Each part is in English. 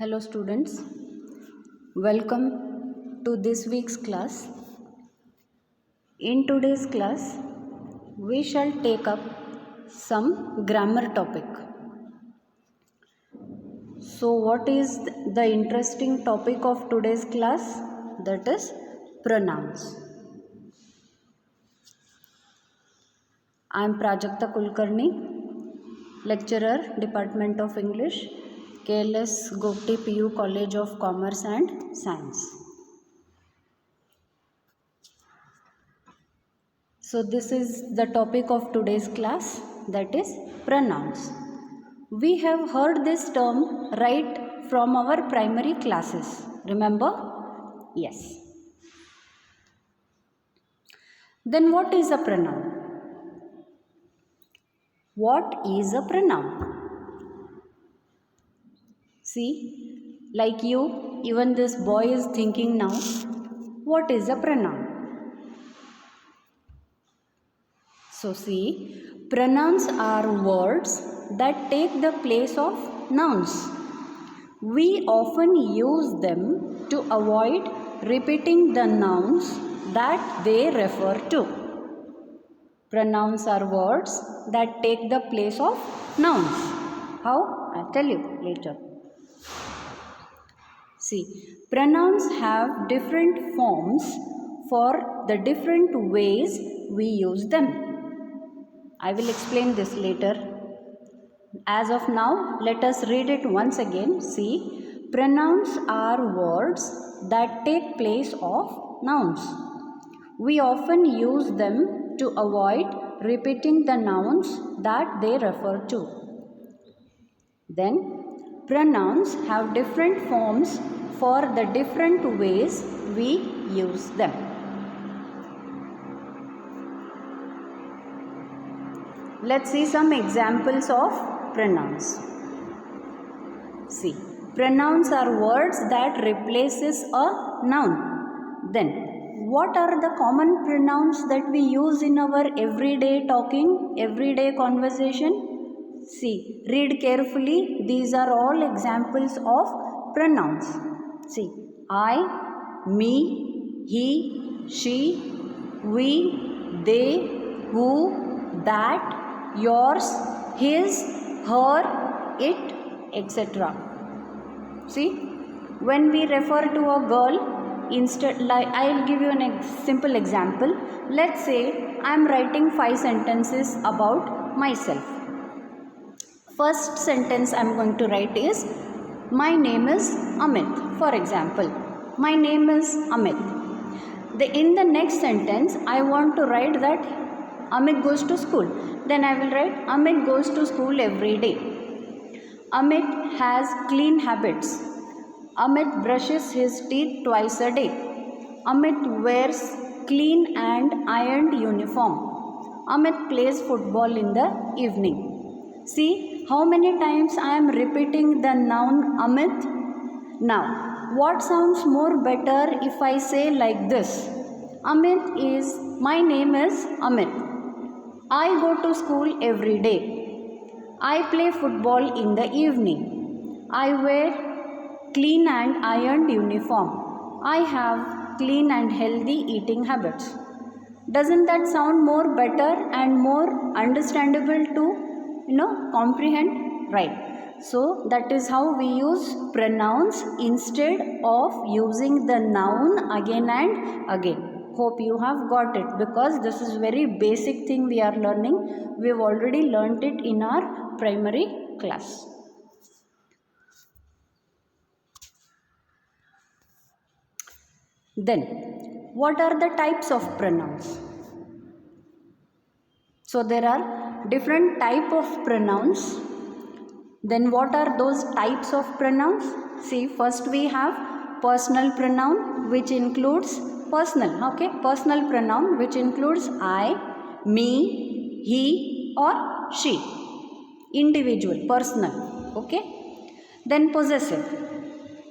Hello students, welcome to this week's class. In today's class, we shall take up some grammar topic. So what is the interesting topic of today's class? That is pronouns. I am Prajakta Kulkarni, lecturer, Department of English, KLS Gopti PU College of Commerce and Science. So this is the topic of today's class, that is pronouns. We have heard this term right from our primary classes. Remember? Yes. Then what is a pronoun? What is a pronoun? See, like you, even this boy is thinking now, what is a pronoun? So see, pronouns are words that take the place of nouns. We often use them to avoid repeating the nouns that they refer to. Pronouns are words that take the place of nouns. How? I'll tell you later. See, pronouns have different forms for the different ways we use them. I will explain this later. As of now, let us read it once again. See, pronouns are words that take place of nouns. We often use them to avoid repeating the nouns that they refer to. Then, pronouns have different forms for the different ways we use them. Let's see some examples of pronouns. See, pronouns are words that replaces a noun. Then, what are the common pronouns that we use in our everyday talking, everyday conversation? See, read carefully. These are all examples of pronouns. See, I, me, he, she, we, they, who, that, yours, his, her, it, etc. See, when we refer to a girl, instead, like I'll give you a simple example. Let's say I am writing 5 sentences about myself. First sentence I am going to write is, my name is Amit. For example, my name is Amit. In the next sentence, I want to write that Amit goes to school. Then I will write, Amit goes to school every day. Amit has clean habits. Amit brushes his teeth twice a day. Amit wears clean and ironed uniform. Amit plays football in the evening. See how many times I am repeating the noun Amit. Now, what sounds more better if I say like this? My name is Amit. I go to school every day. I play football in the evening. I wear clean and ironed uniform. I have clean and healthy eating habits. Doesn't that sound more better and more understandable to comprehend? Right. So that is how we use pronouns instead of using the noun again and again. Hope you have got it, because this is very basic thing we are learning. We have already learnt it in our primary class. Then, what are the types of pronouns? So there are different type of pronouns. Then what are those types of pronouns? See, first we have personal pronoun, which includes personal pronoun, which includes I, me, he or she. Individual, personal. Okay. Then possessive.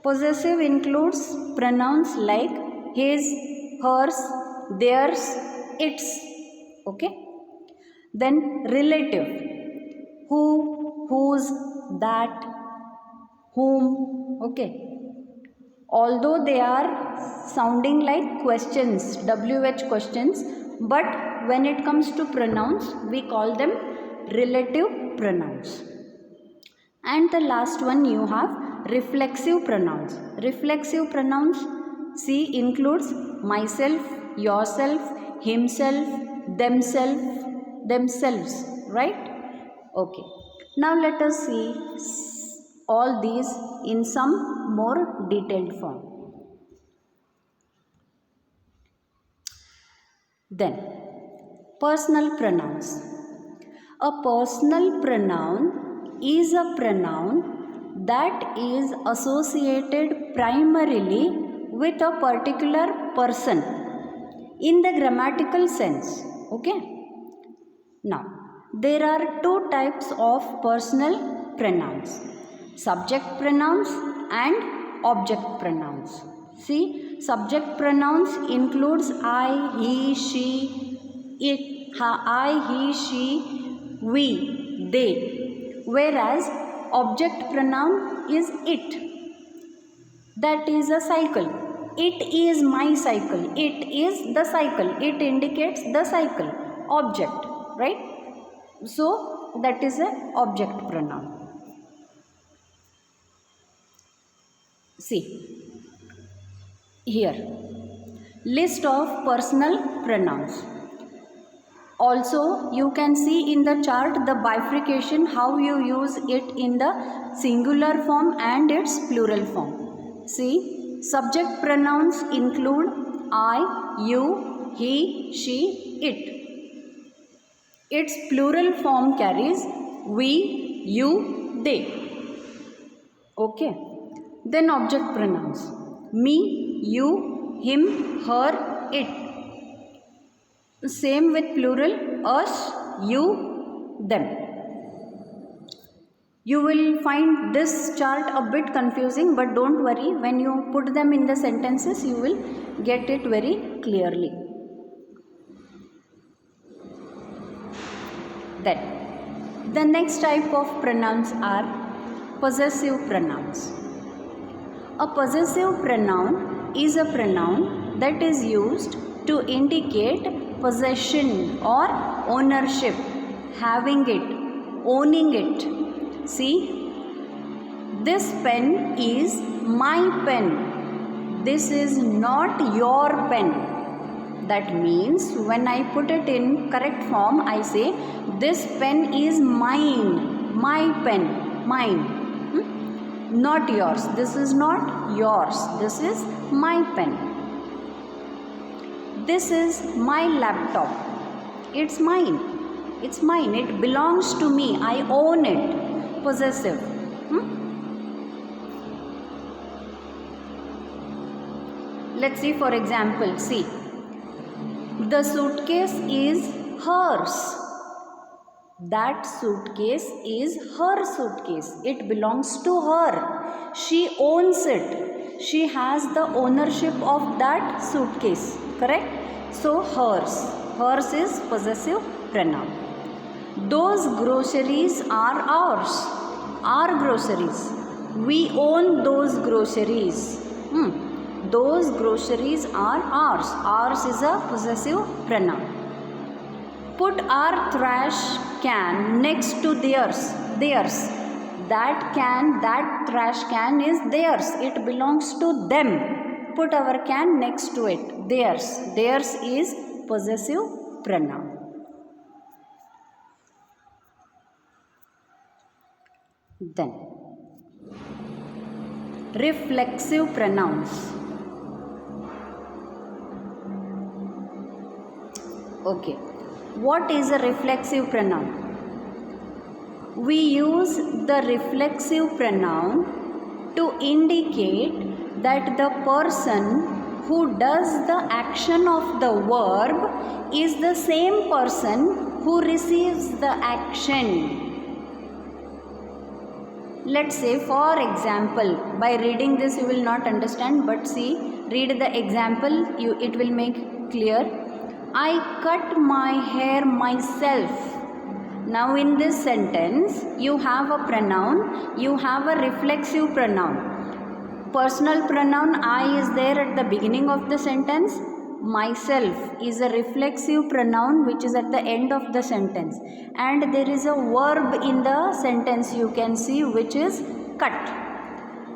Possessive includes pronouns like his, hers, theirs, its. Okay. Then relative. Who, whose, that, whom. Okay. Although they are sounding like questions, WH questions, but when it comes to pronouns, we call them relative pronouns. And the last one you have reflexive pronouns. Reflexive pronouns, see, includes myself, yourself, himself, themselves, right? Okay. Now let us see all these in some more detailed form. Then, personal pronouns. A personal pronoun is a pronoun that is associated primarily with a particular person in the grammatical sense. Okay. Now, there are two types of personal pronouns: subject pronouns and object pronouns. See, subject pronouns includes I, he, she, it, I, he, she, we, they, whereas object pronoun is it. That is a cycle. It is my cycle. It is the cycle. It indicates the cycle. Object, right? So that is a object pronoun. See here, list of personal pronouns. Also, you can see in the chart the bifurcation, how you use it in the singular form and its plural form. See, subject pronouns include I, you, he, she, it. Its plural form carries we, you, they. Okay. Then object pronouns: me, you, him, her, it. Same with plural: us, you, them. You will find this chart a bit confusing, but don't worry, when you put them in the sentences, you will get it very clearly. Then, the next type of pronouns are possessive pronouns. A possessive pronoun is a pronoun that is used to indicate possession or ownership, having it, owning it. See, this pen is my pen. This is not your pen. That means when I put it in correct form, I say this pen is mine, my pen, mine. Not yours. This is not yours. This is my pen. This is my laptop. It's mine. It's mine. It belongs to me. I own it. Possessive. Let's see, for example. See, the suitcase is hers. That suitcase is her suitcase. It belongs to her. She owns it. She has the ownership of that suitcase. Correct? So hers. Hers is possessive pronoun. Those groceries are ours. Our groceries. We own those groceries. Those groceries are ours. Ours is a possessive pronoun. Put our trash can next to theirs. Theirs. That trash can is theirs. It belongs to them. Put our can next to it. Theirs. Theirs is possessive pronoun. Then, reflexive pronouns. Okay. What is a reflexive pronoun? We use the reflexive pronoun to indicate that the person who does the action of the verb is the same person who receives the action. Let's say, for example, by reading this you will not understand, but see, read the example, it will make clear. I cut my hair myself. Now in this sentence, you have a pronoun, you have a reflexive pronoun. Personal pronoun I is there at the beginning of the sentence. Myself is a reflexive pronoun which is at the end of the sentence. And there is a verb in the sentence you can see which is cut.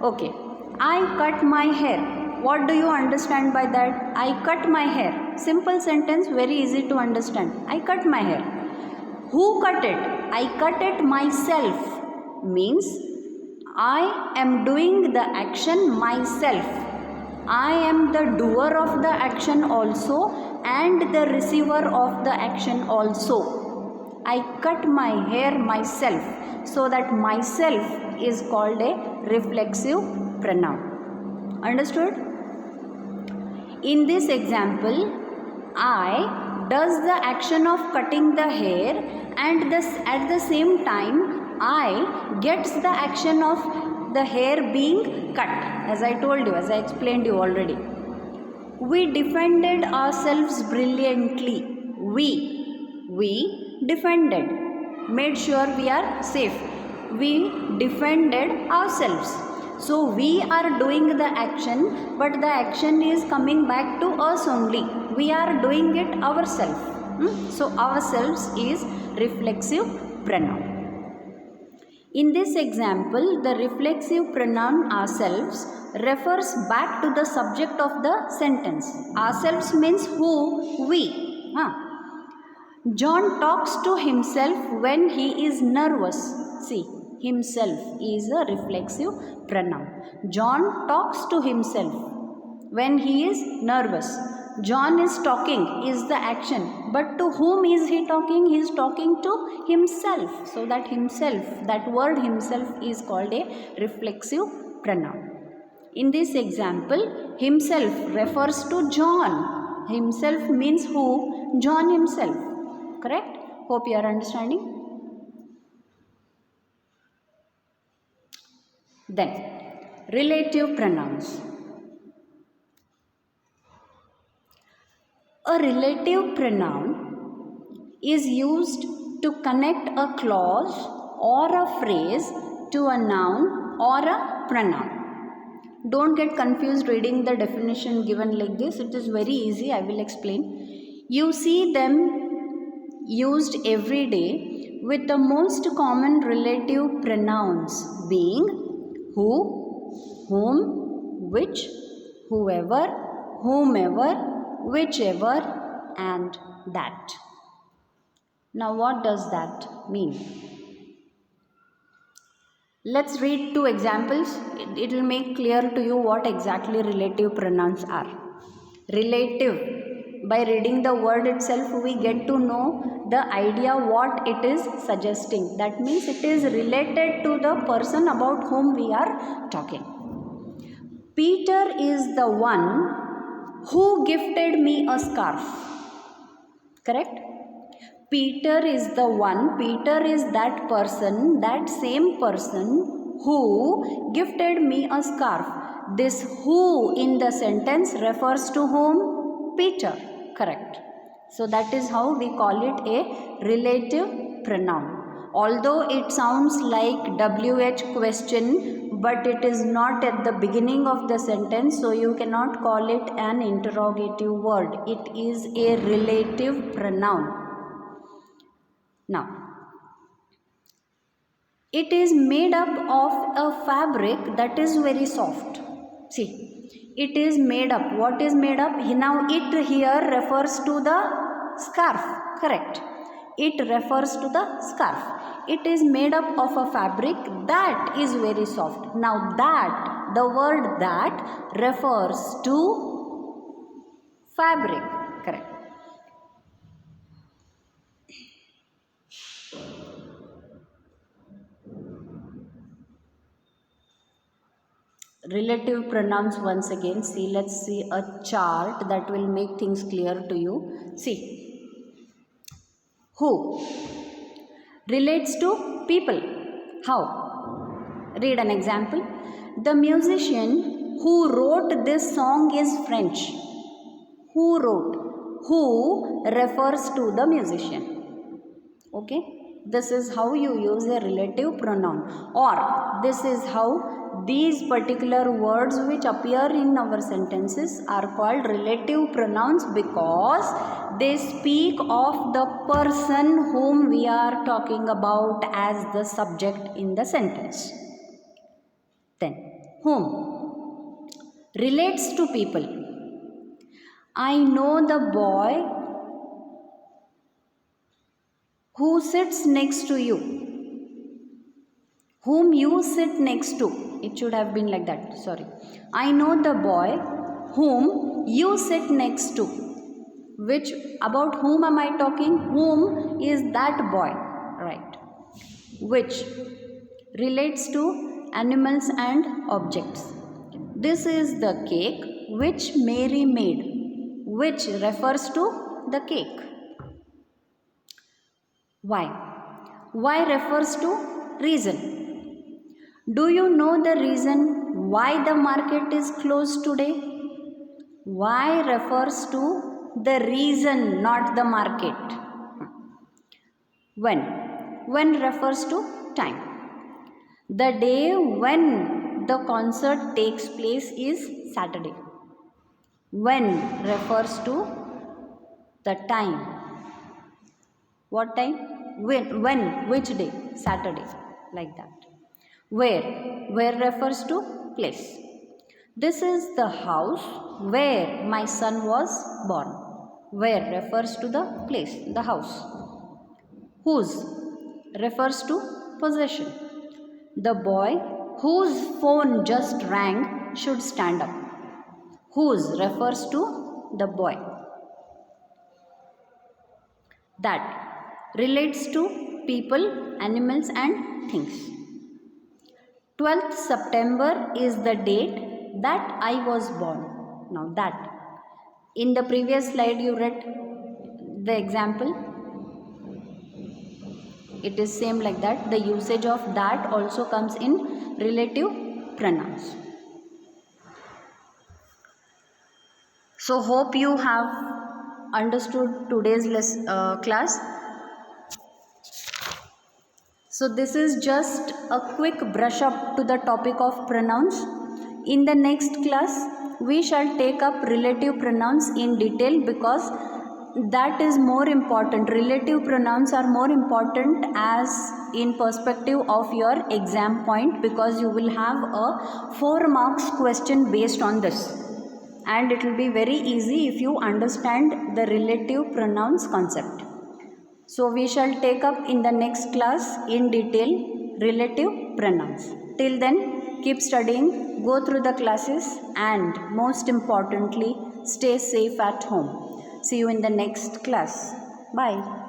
Okay. I cut my hair. What do you understand by that? I cut my hair. Simple sentence, very easy to understand. I cut my hair. Who cut it? I cut it myself. Means I am doing the action myself. I am the doer of the action also and the receiver of the action also. I cut my hair myself. So that myself is called a reflexive pronoun. Understood? In this example, I does the action of cutting the hair and at the same time I gets the action of the hair being cut. As I told you, as I explained you already. We defended ourselves brilliantly. We defended. Made sure we are safe. We defended ourselves. So we are doing the action, but the action is coming back to us only. We are doing it ourselves. So ourselves is reflexive pronoun. In this example, the reflexive pronoun ourselves refers back to the subject of the sentence. Ourselves means who? We. John talks to himself when he is nervous. See, himself is a reflexive pronoun. John talks to himself when he is nervous. John is talking is the action, but to whom is he talking? He is talking to himself. So that himself, that word himself is called a reflexive pronoun. In this example, himself refers to John. Himself means who? John himself. Correct? Hope you are understanding. Then, relative pronouns. A relative pronoun is used to connect a clause or a phrase to a noun or a pronoun. Don't get confused reading the definition given like this. It is very easy. I will explain. You see them used every day with the most common relative pronouns being who, whom, which, whoever, whomever, whichever and that. Now what does that mean? Let's read two examples. It will make clear to you what exactly relative pronouns are. Relative. By reading the word itself, we get to know the idea what it is suggesting. That means it is related to the person about whom we are talking. Peter is the one who gifted me a scarf. Correct? Peter is the one, Peter is that person, that same person who gifted me a scarf. This who in the sentence refers to whom? Peter. Correct. So that is how we call it a relative pronoun. Although it sounds like WH question, but it is not at the beginning of the sentence, so you cannot call it an interrogative word. It is a relative pronoun. Now, it is made up of a fabric that is very soft. See, it is made up. What is made up? Now, it here refers to the scarf. Correct. It refers to the scarf. It is made up of a fabric that is very soft. Now that, the word that refers to fabric. Correct. Relative pronouns once again. See, let's see a chart that will make things clear to you. See. Who relates to people. How? Read an example. The musician who wrote this song is French. Who wrote? Who refers to the musician. Okay. This is how you use a relative pronoun, or this is how these particular words which appear in our sentences are called relative pronouns, because they speak of the person whom we are talking about as the subject in the sentence. Then, whom relates to people. I know the boy who sits next to you. Whom you sit next to. It should have been like that. Sorry. I know the boy whom you sit next to. Which, about whom am I talking? Whom is that boy? Right. Which relates to animals and objects. This is the cake which Mary made. Which refers to the cake. Why? Why refers to reason. Do you know the reason why the market is closed today? Why refers to the reason, not the market. When? When refers to time. The day when the concert takes place is Saturday. When refers to the time. What time? When? Which day? Saturday. Like that. Where? Where refers to place. This is the house where my son was born. Where refers to the place, the house. Whose refers to possession. The boy whose phone just rang should stand up. Whose refers to the boy. That relates to people, animals and things. 12th September is the date that I was born. Now that. In the previous slide you read the example. It is same like that. The usage of that also comes in relative pronouns. So hope you have understood today's class. So this is just a quick brush up to the topic of pronouns. In the next class, we shall take up relative pronouns in detail, because that is more important. Relative pronouns are more important as in perspective of your exam point, because you will have a 4 marks question based on this. And it will be very easy if you understand the relative pronouns concept. So we shall take up in the next class in detail relative pronouns. Till then, keep studying, go through the classes, and most importantly, stay safe at home. See you in the next class. Bye.